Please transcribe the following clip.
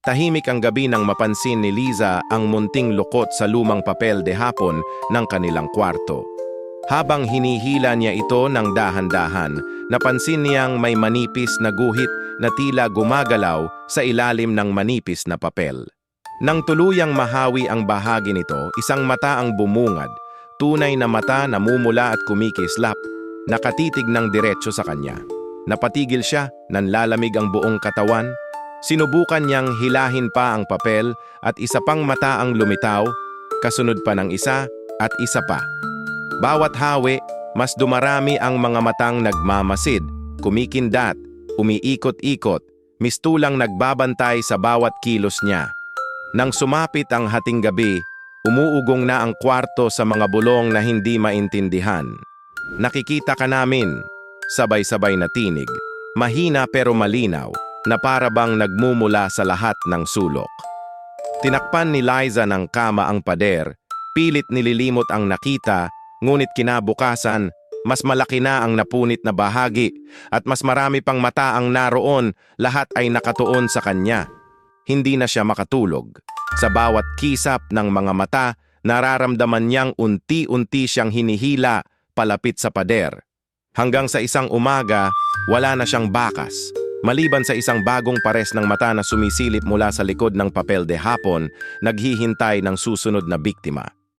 Tahimik ang gabi nang mapansin ni Liza ang munting lukot sa lumang papel de hapon ng kanilang kwarto. Habang hinihila niya ito ng dahan-dahan, napansin niyang may manipis na guhit na tila gumagalaw sa ilalim ng manipis na papel. Nang tuluyang mahawi ang bahagi nito, isang mata ang bumungad, tunay na mata na mumula at kumikislap, nakatitig ng diretso sa kanya. Napatigil siya, nanlalamig ang buong katawan. Sinubukan niyang hilahin pa ang papel at isa pang mata ang lumitaw, kasunod pa ng isa at isa pa. Bawat hawi, mas dumarami ang mga matang nagmamasid, kumikindat, umiikot-ikot, mistulang nagbabantay sa bawat kilos niya. Nang sumapit ang hating gabi, umuugong na ang kwarto sa mga bulong na hindi maintindihan. "Nakikita ka namin," sabay-sabay na tinig, mahina pero malinaw, na para bang nagmumula sa lahat ng sulok. Tinakpan ni Liza ng kama ang pader, pilit nililimot ang nakita, ngunit kinabukasan, mas malaki na ang napunit na bahagi at mas marami pang mata ang naroon, lahat ay nakatuon sa kanya. Hindi na siya makatulog. Sa bawat kisap ng mga mata, nararamdaman niyang unti-unti siyang hinihila palapit sa pader. Hanggang sa isang umaga, wala na siyang bakas. Maliban sa isang bagong pares ng mata na sumisilip mula sa likod ng papel de hapon, naghihintay ng susunod na biktima.